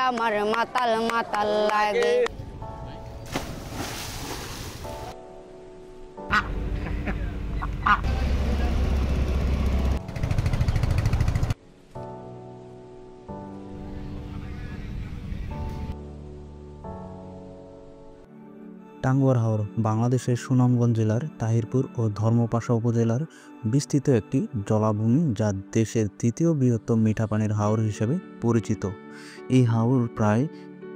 আমার মাতাল মাতাল লাগে। টাঙ্গুয়ার হাওর বাংলাদেশের সুনামগঞ্জ জেলার তাহিরপুর ও ধর্মপাশা উপজেলার বিস্তৃত একটি জলাভূমি, যা দেশের তৃতীয় বৃহত্তম মিঠা পানির হাওর হিসেবে পরিচিত। এই হাওর প্রায়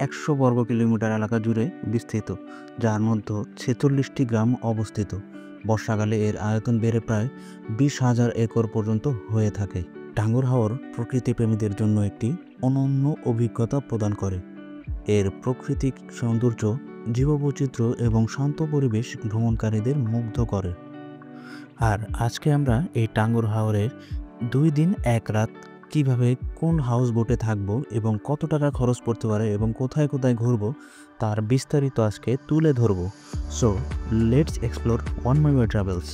100 বর্গ কিলোমিটার এলাকা জুড়ে বিস্তৃত, যার মধ্যে 46টি গ্রাম অবস্থিত। বর্ষাকালে এর আয়তন বেড়ে প্রায় 20,000 একর পর্যন্ত হয়ে থাকে। টাঙ্গুয়ার হাওর প্রকৃতিপ্রেমীদের জন্য একটি অনন্য অভিজ্ঞতা প্রদান করে। এর প্রাকৃতিক সৌন্দর্য, জীববৈচিত্র্য এবং শান্ত পরিবেশ ভ্রমণকারীদের মুগ্ধ করে। আর আজকে আমরা এই টাঙ্গুয়ার হাওরের 2 দিন 1 রাত কিভাবে কোন হাউস বোটে থাকবো এবং কত টাকা খরচ পড়তে পারে এবং কোথায় কোথায় ঘুরবো তার বিস্তারিত আজকে তুলে ধরবো। So let's explore one my way travels.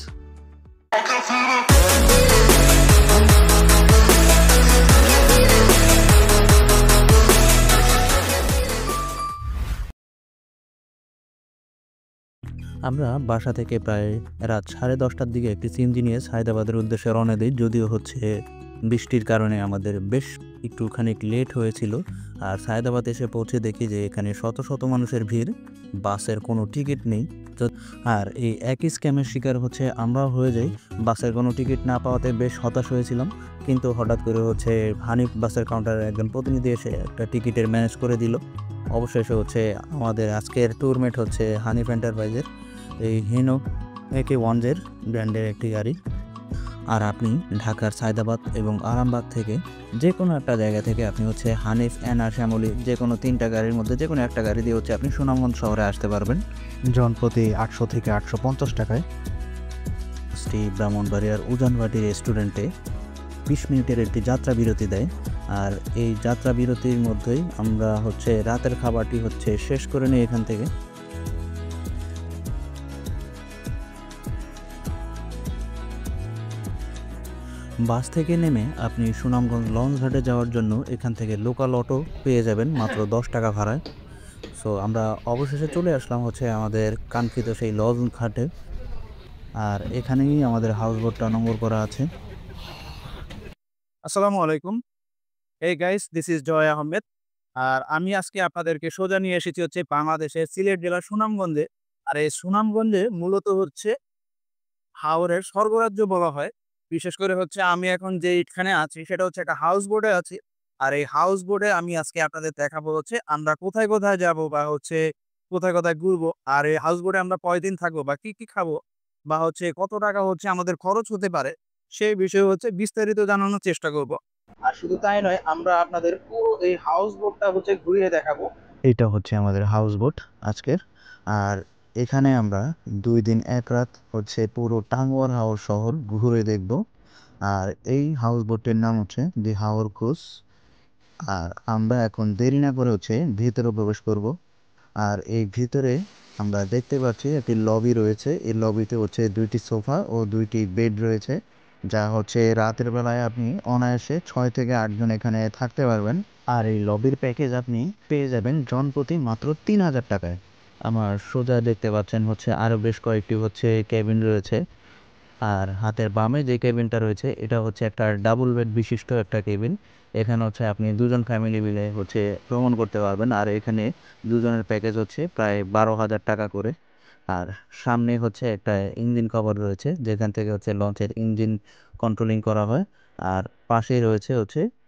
আমরা বাসা থেকে প্রায় রাত 10:30টার দিকে একটি সিএনজি নিয়ে সায়দাবাদের উদ্দেশ্যে রওনা দিই। যদিও বৃষ্টির কারণে আমাদের বেশ একটুখানি লেট হয়েছিল। আর সায়দাবাদ এসে পৌঁছে দেখি যে এখানে শত শত মানুষের ভিড়, বাসের কোনো টিকিট নেই। আর এই একই স্ক্যামের শিকার আমরাও হয়ে যাই। বাসের কোনো টিকিট না পাওয়াতে বেশ হতাশ হয়েছিলাম, কিন্তু হঠাৎ করে হানিফ বাসের কাউন্টারের একজন প্রতিনিধি এসে একটা টিকিটের ম্যানেজ করে দিল। অবশেষে আমাদের আজকের ট্যুরমেট হানিফ এন্টারপ্রাইজের এই হিনো AK1 ব্র্যান্ডের একটি গাড়ি। আর আপনি ঢাকার সায়দাবাদ এবং আরামবাগ থেকে যে কোনো একটা জায়গা থেকে আপনি হানিফ, এনআর, শ্যামলী যে কোনো 3টা গাড়ির মধ্যে যে কোনো একটা গাড়ি দিয়ে আপনি সুনামগঞ্জ শহরে আসতে পারবেন জনপ্রতি 800 থেকে 850 টাকায়। ব্রাহ্মণবাড়িয়ার উজানবাটি রেস্টুরেন্টে 20 মিনিটের একটি যাত্রা বিরতি দেয়। আর এই যাত্রা বিরতির মধ্যেই আমরা রাতের খাবারটি শেষ করে নিই এখান থেকে। বাস থেকে নেমে আপনি সুনামগঞ্জ লঞ্চ ঘাটে যাওয়ার জন্য এখান থেকে লোকাল অটো পেয়ে যাবেন মাত্র 10 টাকা ভাড়ায়। সো আমরা অবশেষে চলে আসলাম আমাদের কাঙ্ক্ষিত সেই লঞ্চ ঘাটে। আর এখানেই আমাদের হাউস বোটটা নম্বর করা আছে। আসসালামু আলাইকুম। এই গাইস, দিস ইজ জয় আহমেদ। আর আমি আজকে আপনাদেরকে সোজা নিয়ে এসেছি বাংলাদেশের সিলেট জেলার সুনামগঞ্জে। আর এই সুনামগঞ্জে মূলত হাওরের স্বর্গরাজ্য বলা হয়। বিশেষ করে আমি এখন যে এখানে আছি সেটা একটা হাউস বোটে আছি। আর এই হাউস বোটে আমি আজকে আপনাদের দেখাবো আমরা কোথায় কোথায় যাব বা কোথায় কোথায় ঘুরবো। আর এই হাউস বোটে আমরা কয়দিন থাকবো বা কি কি খাবো বা কত টাকা আমাদের খরচ হতে পারে, সেই বিষয়ে বিস্তারিত জানানোর চেষ্টা করব। আর শুধু তাই নয়, আমরা আপনাদের পুরো এই হাউস বোটটা ঘুরিয়ে দেখাবো। এটা আমাদের হাউস বোট আজকের। আর এখানে আমরা 2 দিন 1 রাত পুরো টাঙ্গুয়ার হাওর শহর ঘুরে দেখব। আর এই হাউস বোটের নাম দি হাওর ক্রুজ। আর আমরা এখন দেরি না করে ভিতরে প্রবেশ করব। আর এই ভিতরে আমরা দেখতে পাচ্ছি একটি লবি রয়েছে। এই লবিতে 2টি সোফা ও 2টি বেড রয়েছে, যা রাতের বেলায় আপনি অনায়াসে 6 থেকে 8 জন এখানে থাকতে পারবেন। আর এই লবির প্যাকেজ আপনি পেয়ে যাবেন জনপ্রতি মাত্র 3,000 টাকায়। আমার সোজা দেখতে পাচ্ছেন আরও বেশ কয়েকটি কেবিন রয়েছে। আর হাতের বামে যে কেবিনটা রয়েছে এটা একটা ডাবল বেড বিশিষ্ট একটা কেবিন। এখানে আপনি 2জন ফ্যামিলি মিলে ভ্রমণ করতে পারবেন। আর এখানে 2জনের প্যাকেজ প্রায় 12,000 টাকা করে। আর সামনে একটা ইঞ্জিন কভার রয়েছে, যেখান থেকে লঞ্চের ইঞ্জিন কন্ট্রোলিং করা হয়। আর পাশেই রয়েছে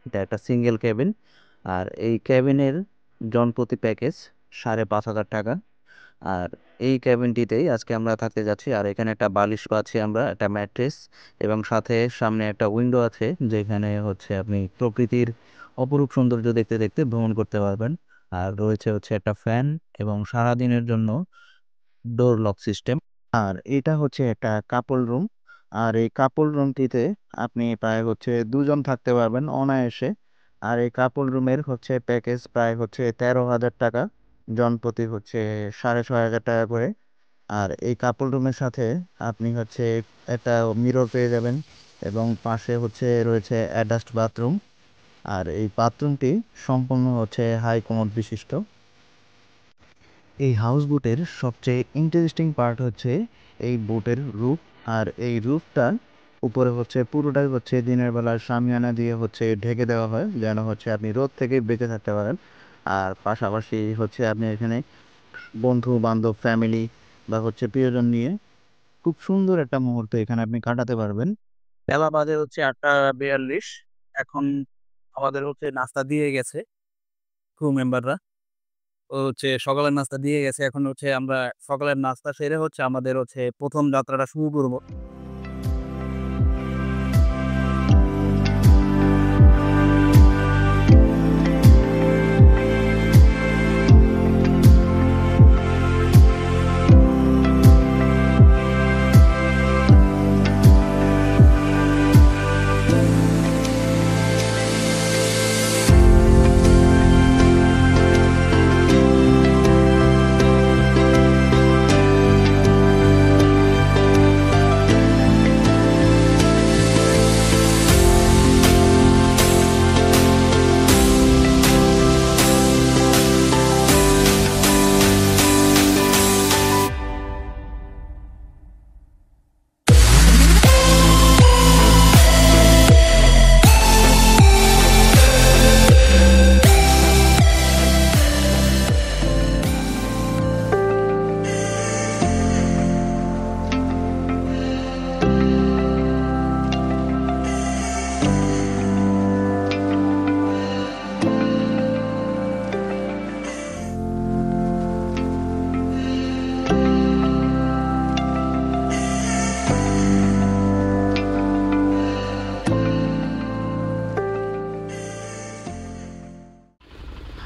এটা একটা সিঙ্গেল কেবিন। আর এই কেবিনের জনপ্রতি প্যাকেজ 5,500 টাকা। আর এই ক্যাবিনটিতেই আজকে আমরা থাকতে যাচ্ছি। আর এখানে একটা বালিশ পাচ্ছি আমরা, একটা ম্যাট্রেস, এবং সামনে একটা উইন্ডো আছে, যেখানে আপনি প্রকৃতির অপরূপ সৌন্দর্য দেখতে দেখতে ভ্রমণ করতে পারবেন। আর রয়েছে একটা ফ্যান এবং সারাদিনের জন্য ডোর লক সিস্টেম। আর এটা একটা কাপল রুম। আর এই কাপল রুমটিতে আপনি প্রায় 2জন থাকতে পারবেন অনায়াসে। আর এই কাপল রুমের প্যাকেজ প্রায় 13,000 টাকা, জনপ্রতি 6,500 টাকা করে। আর এই কাপল রুমের সাথে আপনি একটা মিরর পেয়ে যাবেন এবং পাশে রয়েছে অ্যাটাচড বাথরুম। আর এই বাথরুমটি সম্পূর্ণ হচ্ছে হাই কমোড বিশিষ্ট। এই হাউস বোটের সবচেয়ে ইন্টারেস্টিং পার্ট হচ্ছে এই বোটের রূপ। আর এই রূপটা উপরে হচ্ছে পুরোটাই হচ্ছে দিনের বেলার শামিয়ানা দিয়ে হচ্ছে ঢেকে দেওয়া হয়, যেন হচ্ছে আপনি রোদ থেকে বেঁচে থাকতে পারেন। আর পাশাপাশি হচ্ছে আপনি এখানে বন্ধু বান্ধব ফ্যামিলি বা হচ্ছে প্রিয়জন নিয়ে খুব সুন্দর একটা মুহূর্ত এখানে আপনি কাটাতে পারবেন। বেলা বাজে হচ্ছে 8:42। এখন আমাদের হচ্ছে নাস্তা দিয়ে গেছে ক্রু মেম্বাররা। ও হচ্ছে সকালের নাস্তা দিয়ে গেছে। এখন হচ্ছে আমরা সকালের নাস্তা সেরে হচ্ছে আমাদের হচ্ছে প্রথম যাত্রাটা শুরু করব।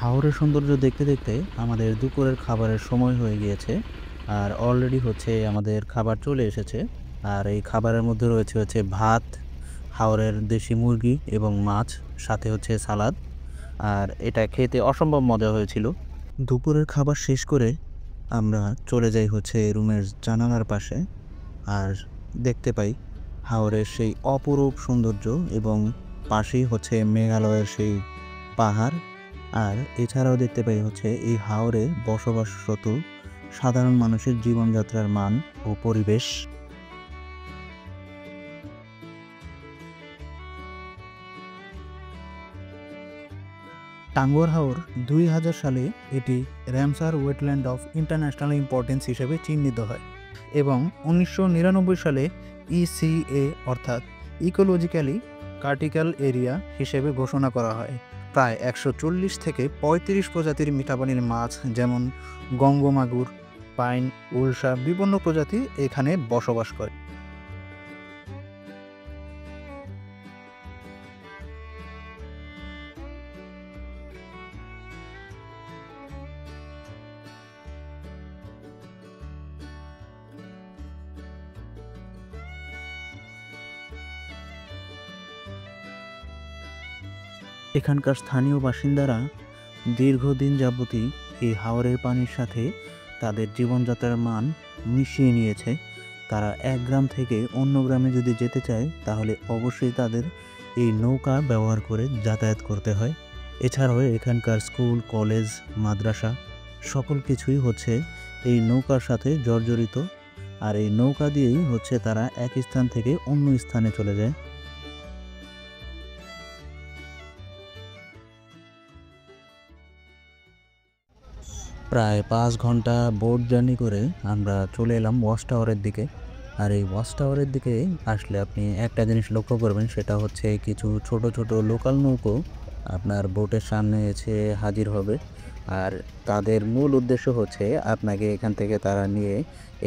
হাওরের সৌন্দর্য দেখতে দেখতে আমাদের দুপুরের খাবারের সময় হয়ে গিয়েছে। আর অলরেডি হচ্ছে আমাদের খাবার চলে এসেছে। আর এই খাবারের মধ্যে রয়েছে হচ্ছে ভাত, হাওরের দেশি মুরগি এবং মাছ, সাথে হচ্ছে সালাদ। আর এটা খেতে অসম্ভব মজা হয়েছিল। দুপুরের খাবার শেষ করে আমরা চলে যাই হচ্ছে রুমের জানালার পাশে। আর দেখতে পাই হাওরের সেই অপরূপ সৌন্দর্য এবং পাশেই হচ্ছে মেঘালয়ের সেই পাহাড়। আর এছাড়াও দেখতে পাই হচ্ছে এই হাওরে বসবাসরত সাধারণ মানুষের জীবনযাত্রার মান ও পরিবেশ। টাঙ্গুয়ার হাওর 2000 সালে এটি Ramsar wetland of international importance হিসেবে চিহ্নিত হয় এবং 1999 সালে ইসিএ অর্থাৎ ইকোলজিক্যালি ক্রিটিক্যাল এরিয়া হিসেবে ঘোষণা করা হয়। প্রায় 140 থেকে 35 প্রজাতির মিঠাপানির মাছ যেমন গঙ্গমাগুর, পাইন, উলসা বিভিন্ন প্রজাতি এখানে বসবাস করে। এখানকার স্থানীয় বাসিন্দারা দীর্ঘদিন যাবতই এই হাওরের পানির সাথে তাদের জীবনযাত্রার মান মিশিয়ে নিয়েছে। তারা এক গ্রাম থেকে অন্য গ্রামে যদি যেতে চায় তাহলে অবশ্যই তাদের এই নৌকা ব্যবহার করে যাতায়াত করতে হয়। এছাড়াও এখানকার স্কুল, কলেজ, মাদ্রাসা সকল কিছুই হচ্ছে এই নৌকার সাথে জর্জরিত। আর এই নৌকা দিয়েই হচ্ছে তারা এক স্থান থেকে অন্য স্থানে চলে যায়। প্রায় 5 ঘন্টা বোট জার্নি করে আমরা চলে এলাম ওয়াচ টাওয়ারের দিকে। আর এই ওয়াচ টাওয়ারের দিকে আসলে আপনি একটা জিনিস লক্ষ্য করবেন, সেটা হচ্ছে কিছু ছোট ছোট লোকাল নৌকো আপনার বোটের সামনে এসে হাজির হবে। আর তাদের মূল উদ্দেশ্য হচ্ছে আপনাকে এখান থেকে তারা নিয়ে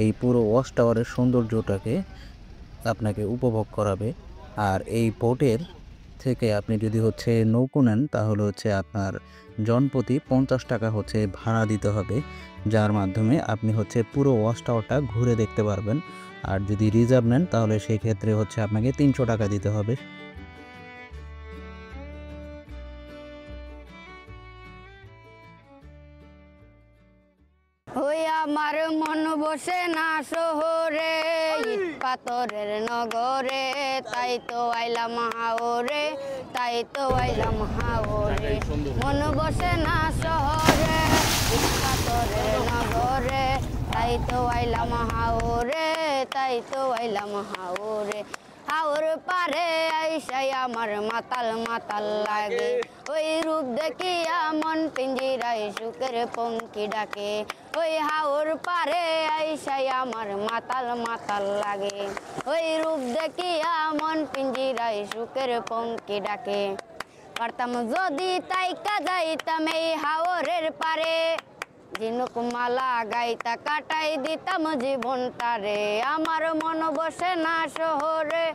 এই পুরো ওয়াচ টাওয়ারের সৌন্দর্যটাকে আপনাকে উপভোগ করাবে। আর এই বোটের থেকে আপনি যদি হচ্ছে নৌকো নেন তাহলে হচ্ছে আপনার জনপ্রতি 50 টাকা হচ্ছে ভাড়া দিতে হবে, যার মাধ্যমে আপনি হচ্ছে পুরো ওয়াচ টাওয়ারটা ঘুরে দেখতে পারবেন। আর যদি রিজার্ভ নেন তাহলে সেই ক্ষেত্রে হচ্ছে আপনাকে 300 টাকা দিতে হবে। ওই আমার মন বসে না শহরে, ইট পাথরের নগরে, তাই তো আইলাম হাওরে। তাই তো আইলাম হাওরে মন বসে না শহরে পাথরের নগরে তাই তো আইলাম হাওরে তাই তো আইলাম হাওরে হাওর পারে আইসাই আমার মাতাল মাতাল লাগে ওই রূপ দেখিয়া মন পিঞ্জিরায় সুখের পঙ্কি ডাকে ওই হাওর পারে আইসাই আমার মাতাল মাতাল লাগে ওই রূপ দেখিয়া মন পিঞ্জিরায় সুখের পঙ্কি ডাকে পারতাম যদি তাইকা যাইতাম এই হাওরের পারে ঝিনুক মালা গাইতা কাটাই দিতাম জীবনটারে আমার মন বসে না শহরে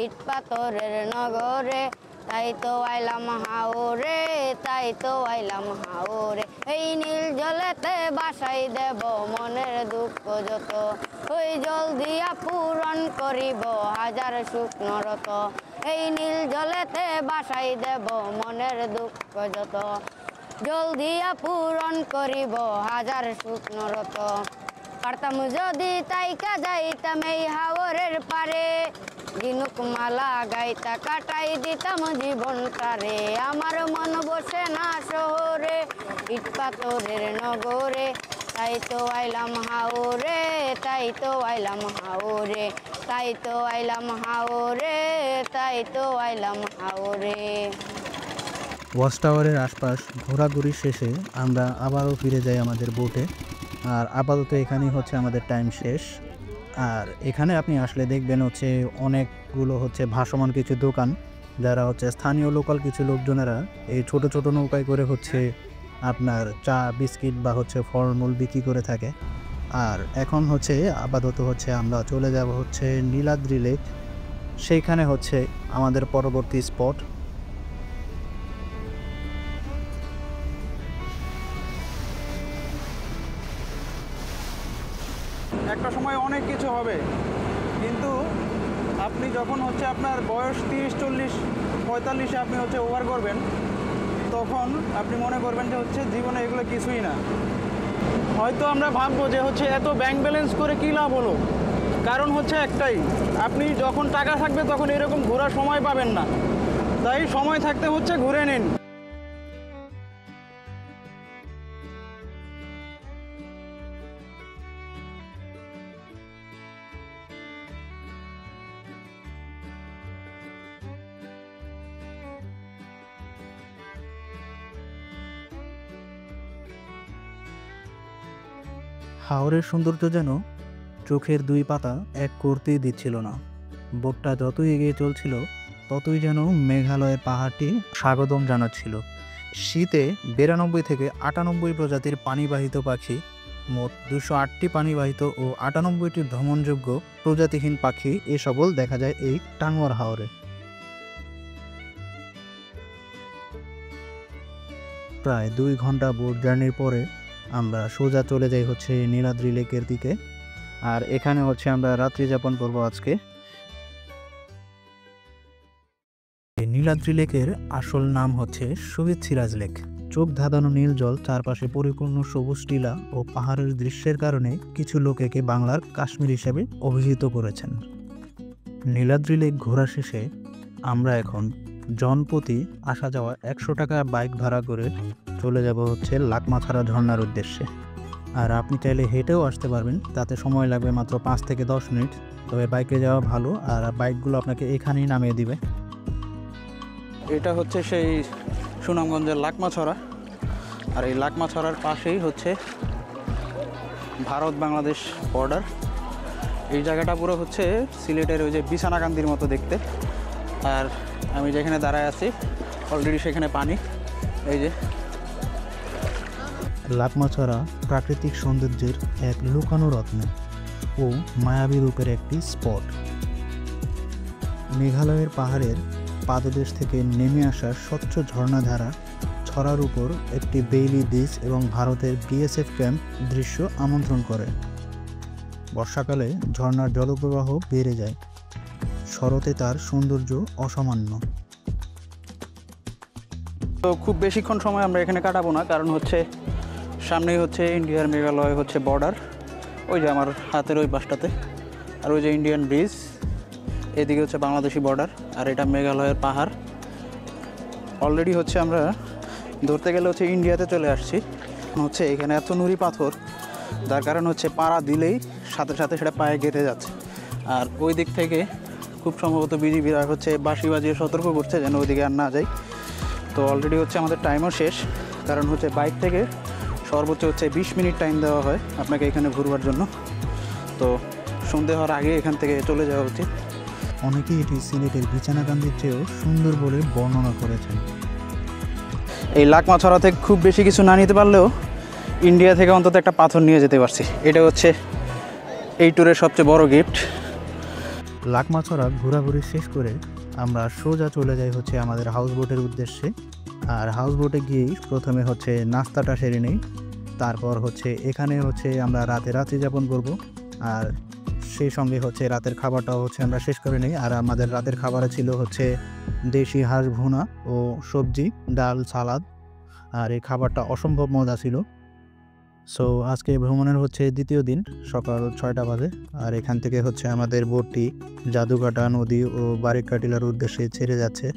ইট পাথরের নগরে তাই তো আইলাম হাওরে তাই তো আইলাম হাওরে এই নীল জলেতে বাসাই দেব মনের দুঃখ যত ওই জল দিয়া পূরণ করিব হাজার শুকনো রত এই নীল জলেতে বাসাই দেব মনের দুঃখ যত জল দিয়া পূরণ করিব হাজার শুকনো রত পারতাম যদি তাইকা যাইতাম এই হাওরের পারে ঝিনুক মালা গাইতা কাটাই দিতাম জীবনটারে আমার মন বসে না শহরে ইট পাথরের নগরে তাই তো আইলাম হাওরে তাই তো আইলাম হাওরে তাই তো আইলাম হাওরে তাই তো আইলাম হাওরে। ওয়াচ টাওয়ারের আশপাশ ঘোরাঘুরি শেষে আমরা আবারও ফিরে যাই আমাদের বোটে। আর আপাতত এখানেই হচ্ছে আমাদের টাইম শেষ। আর এখানে আপনি আসলে দেখবেন হচ্ছে অনেকগুলো হচ্ছে ভাসমান কিছু দোকান, যারা হচ্ছে স্থানীয় লোকাল কিছু লোকজনেরা এই ছোট ছোট নৌকায় করে হচ্ছে আপনার চা বিস্কিট বা হচ্ছে ফলমূল বিক্রি করে থাকে। আর এখন হচ্ছে আপাতত হচ্ছে আমরা চলে যাব হচ্ছে নীলাদ্রি লেক, সেইখানে হচ্ছে আমাদের পরবর্তী স্পট। একটা সময় অনেক কিছু হবে, কিন্তু আপনি যখন হচ্ছে আপনার বয়স 30-40-45-এ আপনি হচ্ছে ওভার করবেন, তখন আপনি মনে করবেন যে হচ্ছে জীবনে এগুলো কিছুই না। হয়তো আমরা ভাববো যে হচ্ছে এত ব্যাংক ব্যালেন্স করে কী লাভ হলো, কারণ হচ্ছে একটাই, আপনি যখন টাকা থাকবে তখন এরকম ঘোরার সময় পাবেন না। তাই সময় থাকতে হচ্ছে ঘুরে নিন। হাওরের সৌন্দর্য যেন চোখের দুই পাতা এক করতেই দিচ্ছিল না। বোটটা যতই এগিয়ে চলছিল ততই যেন মেঘালয়ের পাহাড়টি স্বাগতম জানাচ্ছিল। শীতে 92 থেকে 98 প্রজাতির পানিবাহিত পাখি, মোট 208টি পানিবাহিত ও 98টি ভ্রমণযোগ্য প্রজাতিহীন পাখি এ সকল দেখা যায় এই টাঙ্গুয়ার হাওরে। প্রায় 2 ঘন্টা বোট জার্নির পরে আমরা সোজা চলে যাই হচ্ছে নীলাদ্রি লেকের দিকে। আর এখানে হচ্ছে আমরা রাত্রি যাপন করব আজকে। নীলাদ্রি লেকের আসল নাম হচ্ছে শহীদ সিরাজ লেক। চোখ ধাঁধানো নীল জল, চারপাশে পরিপূর্ণ সবুজ টিলা ও পাহাড়ের দৃশ্যের কারণে কিছু লোক একে বাংলার কাশ্মীর হিসেবে অভিহিত করেছেন। নীলাদ্রি লেক ঘোরা শেষে আমরা এখন জনপ্রতি আসা যাওয়া 100 টাকা বাইক ভাড়া করে চলে যাব হচ্ছে লাকমাছড়া ঝর্ণার উদ্দেশ্যে। আর আপনি চাইলে হেঁটেও আসতে পারবেন, তাতে সময় লাগবে মাত্র 5 থেকে 10 মিনিট। তবে বাইকে যাওয়া ভালো, আর বাইকগুলো আপনাকে এখানেই নামিয়ে দিবে। এটা হচ্ছে সেই সুনামগঞ্জের লাকমাছড়া, আর এই লাকমাছড়ার পাশেই হচ্ছে ভারত বাংলাদেশ বর্ডার। এই জায়গাটা পুরো হচ্ছে সিলেটের ওই যে বিছানাকান্দির মতো দেখতে। আর আমি যেখানে দাঁড়ায় আছি অলরেডি সেখানে পানি। এই যে লাকমাছড়া প্রাকৃতিক সৌন্দর্যের এক লুকানো রত্ন ও মায়াবী রূপের একটি স্পট। মেঘালয়ের পাহাড়ের পাদদেশ থেকে নেমে আসা স্বচ্ছ ঝর্ণাধারা, ছড়ার উপর একটি বেইলি বিচ এবং ভারতের বিএসএফ ক্যাম্প দৃশ্য আমন্ত্রণ করে। বর্ষাকালে ঝর্ণার জলপ্রবাহ বেড়ে যায়, শরতে তার সৌন্দর্য অসামান্য। তো খুব বেশিক্ষণ সময় আমরা এখানে কাটাবো না, কারণ হচ্ছে সামনেই হচ্ছে ইন্ডিয়ার মেঘালয় হচ্ছে বর্ডার, ওই যে আমার হাতের ওই পাশটাতে। আর ওই যে ইন্ডিয়ান ব্রিজ, এদিকে হচ্ছে বাংলাদেশি বর্ডার, আর এটা মেঘালয়ের পাহাড়। অলরেডি হচ্ছে আমরা ধরতে গেলে হচ্ছে ইন্ডিয়াতে চলে আসছি। হচ্ছে এখানে এত নুড়ি পাথর, যার কারণ হচ্ছে পাড়া দিলেই সাথে সাথে সেটা পায়ে গেঁথে যাচ্ছে। আর ওই দিক থেকে খুব সম্ভবত বিজিবিরা হচ্ছে বাঁশি বাজিয়ে সতর্ক করছে যেন ওইদিকে আর না যাই। তো অলরেডি হচ্ছে আমাদের টাইমও শেষ, কারণ হচ্ছে বাইক থেকে সর্বোচ্চ হচ্ছে 20 মিনিট টাইম দেওয়া হয় আপনাকে এখানে ঘুরবার জন্য। তো সন্ধে হওয়ার আগে এখান থেকে চলে যাওয়া উচিত। অনেকেই এটি সিলেটের বিছানাকান্দির চেয়েও সুন্দর বলে বর্ণনা করেছেন। এই লাকমাছড়া থেকে খুব বেশি কিছু না নিতে পারলেও ইন্ডিয়া থেকে অন্তত একটা পাথর নিয়ে যেতে পারছি, এটা হচ্ছে এই ট্যুরের সবচেয়ে বড় গিফট। লাকমাছড়া ঘোরাঘুরি শেষ করে আমরা সোজা চলে যাই হচ্ছে আমাদের হাউস বোটের উদ্দেশ্যে। আর হাউস বোটে গিয়েই প্রথমে হচ্ছে নাস্তাটা সেরে নিই, তারপর হচ্ছে এখানে হচ্ছে আমরা রাত্রি যাপন করব। আর সেই সঙ্গে হচ্ছে রাতের খাবারটাও হচ্ছে আমরা শেষ করে নিই। আর আমাদের রাতের খাবারে ছিল হচ্ছে দেশি হাঁস ভুনা ও সবজি, ডাল, সালাদ। আর এই খাবারটা অসম্ভব মজা ছিল। সো আজকে ভ্রমণের হচ্ছে দ্বিতীয় দিন, সকাল 6টা বাজে। আর এখান থেকে হচ্ছে আমাদের বোটটি জাদুকাটা নদী ও বারিকা টিলার উদ্দেশ্যে ছেড়ে যাচ্ছে।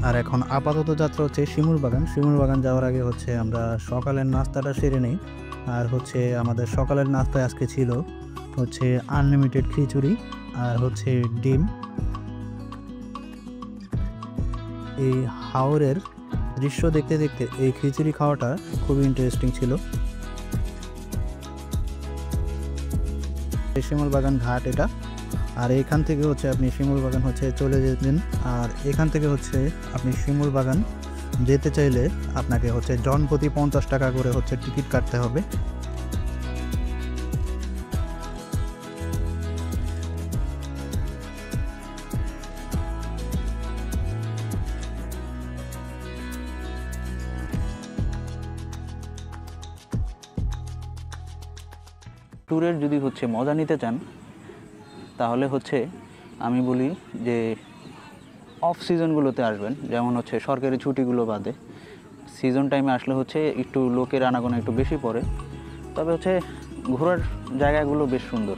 আর এখন আপাতত যাত্রা হচ্ছে শিমুল বাগান। শিমুল বাগান যাওয়ার আগে হচ্ছে আমরা সকালের নাস্তাটা সেরে নিই। আর হচ্ছে আমাদের সকালের নাস্তায় আজকে ছিল হচ্ছে আনলিমিটেড খিচুড়ি আর হচ্ছে ডিম। এই হাওরের দৃশ্য দেখতে দেখতে এই খিচুড়ি খাওয়াটা খুবই ইন্টারেস্টিং ছিল। শিমুল বাগান ঘাট এটা। আর এখান থেকে হচ্ছে আপনি শিমুল বাগান হচ্ছে চলে যেতেন। আর এখান থেকে হচ্ছে আপনি শিমুল বাগান যেতে চাইলে আপনাকে হচ্ছে জনপ্রতি 50 টাকা করে হচ্ছে টিকিট কাটতে হবে। ট্যুরের যদি হচ্ছে মজা নিতে চান তাহলে হচ্ছে আমি বলি যে অফ সিজনগুলোতে আসবেন, যেমন হচ্ছে সরকারি ছুটিগুলো বাদে। সিজন টাইমে আসলে হচ্ছে একটু লোকের আনাগোনা একটু বেশি পড়ে, তবে হচ্ছে ঘোরার জায়গাগুলো বেশ সুন্দর,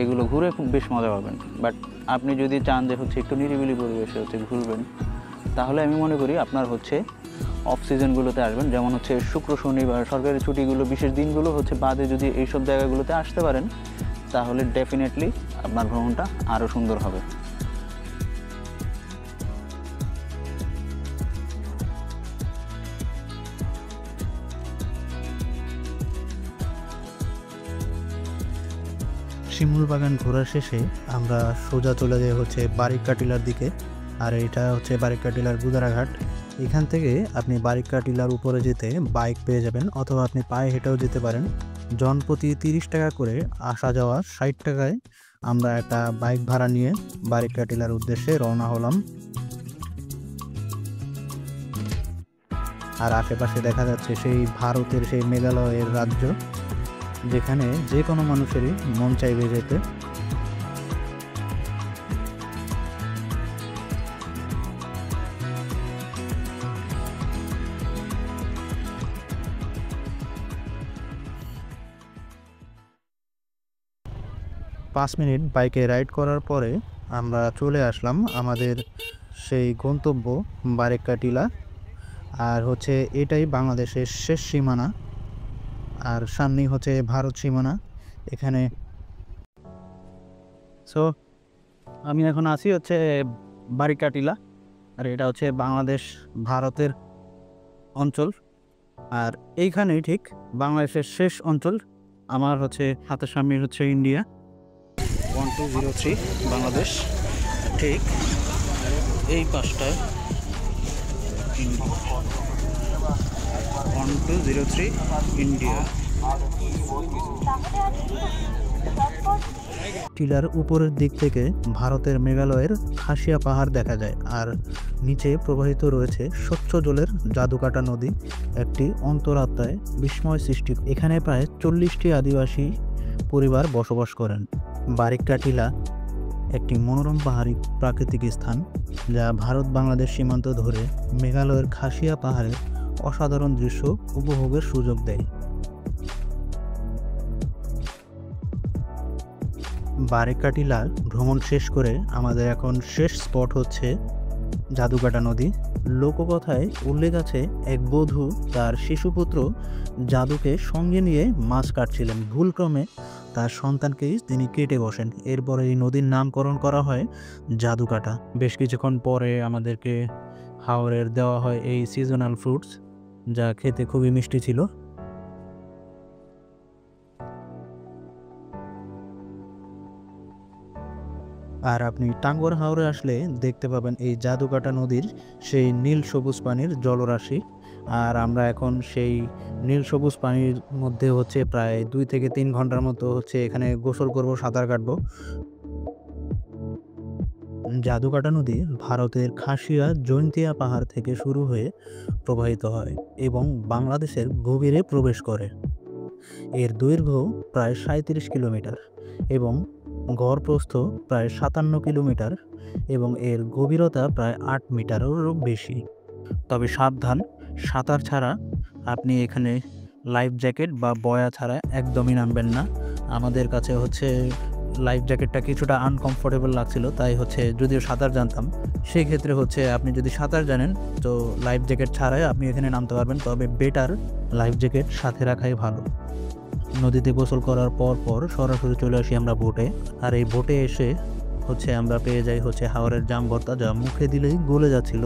এগুলো ঘুরে খুব বেশ মজা পাবেন। বাট আপনি যদি চান যে হচ্ছে একটু নিরিবিলি পরিবেশে হচ্ছে ঘুরবেন, তাহলে আমি মনে করি আপনার হচ্ছে অফ সিজনগুলোতে আসবেন, যেমন হচ্ছে শুক্র শনিবার সরকারি ছুটিগুলো বিশেষ দিনগুলো হচ্ছে বাদে যদি এইসব জায়গাগুলোতে আসতে পারেন তাহলে ডেফিনেটলি আপনার ভ্রমণটা আরও সুন্দর হবে। শিমুল বাগান ঘোরা শেষে আমরা সোজা চলে যাই হচ্ছে বারিকা টিলার দিকে। আর এটা হচ্ছে বারিকা টিলার গুদারাঘাট। এখান থেকে আপনি বারিকা টিলার উপরে যেতে বাইক পেয়ে যাবেন, অথবা আপনি পায়ে হেঁটেও যেতে পারেন। জনপ্রতি 30 টাকা করে, আসা যাওয়া 60 টাকায় আমরা একটা বাইক ভাড়া নিয়ে বারিকা টিলার উদ্দেশ্যে রওনা হলাম। আর আশেপাশে দেখা যাচ্ছে সেই ভারতের সেই মেঘালয়ের রাজ্য, যেখানে যে কোনো মানুষেরই মন চাইবে যেতে। পাঁচ মিনিট বাইকে রাইড করার পরে আমরা চলে আসলাম আমাদের সেই গন্তব্য বারিকা টিলা। আর হচ্ছে এটাই বাংলাদেশের শেষ সীমানা, আর সামনেই হচ্ছে ভারত সীমানা এখানে। সো আমি এখন আছি হচ্ছে বারিকা টিলা, আর এটা হচ্ছে বাংলাদেশ ভারতের অঞ্চল। আর এইখানেই ঠিক বাংলাদেশের শেষ অঞ্চল। আমার হচ্ছে হাতের সামনে হচ্ছে ইন্ডিয়া। 1203 বাংলাদেশ, ঠিক এই পাশটায় 1203 ইন্ডিয়া। টিলার উপরের দিক থেকে ভারতের মেঘালয়ের খাসিয়া পাহাড় দেখা যায়, আর নিচে প্রবাহিত রয়েছে স্বচ্ছ জলের জাদুকাটা নদী, একটি অন্তরাত্মায় বিস্ময় সৃষ্টি। এখানে প্রায় 40টি আদিবাসী পরিবার বসবাস করেন। বারিকা টিলা একটি মনোরম পাহাড়ি প্রাকৃতিক স্থান, যা ভারত বাংলাদেশ সীমান্ত ধরে মেঘালয়ের খাসিয়া পাহাড়ের অসাধারণ দৃশ্য উপভোগের সুযোগ দেয়। বারেকাটিলা ভ্রমণ শেষ করে আমাদের এখন শেষ স্পট হচ্ছে জাদুকাটা নদী। লোককথায় উল্লেখ আছে এক বধূ তার শিশুপুত্র জাদুকে সঙ্গে নিয়ে মাছ কাটছিলেন, ভুলক্রমে তার সন্তানকেই তিনি কেটে বসেন। এরপরে এই নদীর নামকরণ করা হয় জাদুকাটা। বেশ কিছুক্ষণ পরে আমাদেরকে হাওরের দেওয়া হয় এই সিজনাল ফ্রুটস, যা খেতে খুবই মিষ্টি ছিল। আর আপনি টাঙ্গুয়ার হাওরে আসলে দেখতে পাবেন এই জাদুকাটা নদীর সেই নীল সবুজ পানির জলরাশি। আর আমরা এখন সেই নীল সবুজ পানির মধ্যে হচ্ছে প্রায় 2 থেকে 3 ঘন্টার মতো হচ্ছে এখানে গোসল করব, সাঁতার কাটবো। জাদুকাটা নদী ভারতের খাসিয়া জৈন্তিয়া পাহাড় থেকে শুরু হয়ে প্রবাহিত হয় এবং বাংলাদেশের গভীরে প্রবেশ করে। এর দৈর্ঘ্য প্রায় 37 কিলোমিটার এবং গড় প্রস্থ প্রায় 57 কিলোমিটার এবং এর গভীরতা প্রায় 8 মিটারেরও বেশি। তবে সাবধান, সাঁতার ছাড়া আপনি এখানে লাইফ জ্যাকেট বা বয়া ছাড়া একদমই নামবেন না। আমাদের কাছে হচ্ছে লাইফ জ্যাকেটটা কিছুটা আনকমফোর্টেবল লাগছিল, তাই হচ্ছে যদিও সাঁতার জানতাম, সেই ক্ষেত্রে হচ্ছে আপনি যদি সাঁতার জানেন তো লাইফ জ্যাকেট ছাড়াই আপনি এখানে নামতে পারবেন, তবে বেটার লাইফ জ্যাকেট সাথে রাখাই ভালো। নদীতে গোসল করার পর সরাসরি চলে আসি আমরা বোটে। আর এই বোটে এসে হচ্ছে আমরা পেয়ে যাই হচ্ছে হাওরের জাম ভর্তা, যা মুখে দিলেই গলে যাচ্ছিল।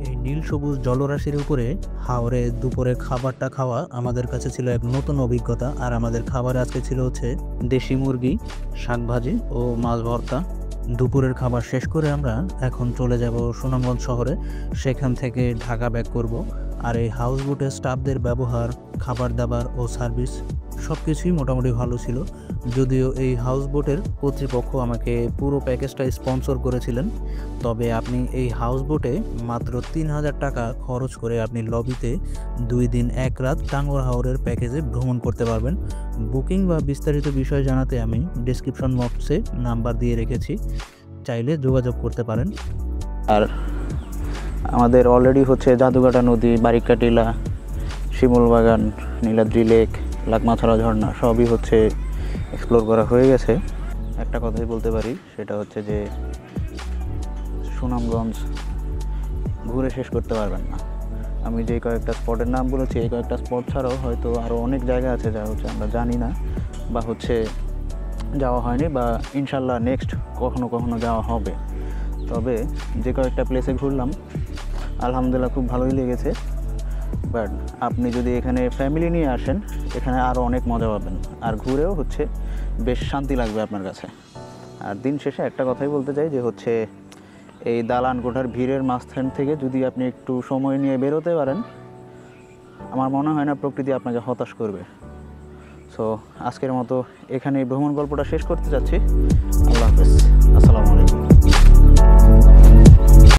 এই নীল সবুজ জলরাশির উপরে হাওরে দুপুরে খাবারটা খাওয়া আমাদের কাছে ছিল এক নতুন অভিজ্ঞতা। আর আমাদের খাবারে আজকে ছিল হচ্ছে দেশি মুরগি, শাকভাজি ও মাছ ভর্তা। দুপুরের খাবার শেষ করে আমরা এখন চলে যাব সুনামগঞ্জ শহরে, সেখান থেকে ঢাকা ব্যাক করব। আর এই হাউস বোটের স্টাফদের ব্যবহার, খাবার দাবার ও সার্ভিস সব কিছুই মোটামুটি ভালো ছিল। যদিও এই হাউস বোটের কর্তৃপক্ষ আমাকে পুরো প্যাকেজটা স্পন্সর করেছিলেন, তবে আপনি এই হাউস বোটে মাত্র 3000 টাকা খরচ করে আপনি লবিতে 2 দিন 1 রাত টাঙ্গুয়ার হাওরের প্যাকেজে ভ্রমণ করতে পারবেন। বুকিং বা বিস্তারিত বিষয় জানাতে আমি ডেসক্রিপশন বক্সে নাম্বার দিয়ে রেখেছি, চাইলে যোগাযোগ করতে পারেন। আর আমাদের অলরেডি হচ্ছে জাদুকাটা নদী, বারিকাটিলা, শিমুলবাগান, নীলাদ্রি লেক, লাকমাছড়া ঝর্ণা সবই হচ্ছে এক্সপ্লোর করা হয়ে গেছে। একটা কথাই বলতে পারি, সেটা হচ্ছে যে সুনামগঞ্জ ঘুরে শেষ করতে পারবেন না। আমি যে কয়েকটা স্পটের নাম বলেছি, এই কয়েকটা স্পট ছাড়াও হয়তো আরও অনেক জায়গা আছে যা হচ্ছে আমরা জানি না বা হচ্ছে যাওয়া হয়নি, বা ইনশাল্লাহ নেক্সট কখনো কখনো যাওয়া হবে। তবে যে কয়েকটা প্লেসে ঘুরলাম আলহামদুলিল্লাহ খুব ভালোই লেগেছে। বাট আপনি যদি এখানে ফ্যামিলি নিয়ে আসেন, এখানে আরও অনেক মজা পাবেন, আর ঘুরেও হচ্ছে বেশ শান্তি লাগবে আপনার কাছে। আর দিন শেষে একটা কথাই বলতে চাই যে হচ্ছে এই দালান কোঠার ভিড়ের মাঝখান থেকে যদি আপনি একটু সময় নিয়ে বেরোতে পারেন, আমার মনে হয় না প্রকৃতি আপনাকে হতাশ করবে। সো আজকের মতো এখানে ভ্রমণ গল্পটা শেষ করতে চাচ্ছি। আল্লাহ হাফেজ, আসসালামু আলাইকুম।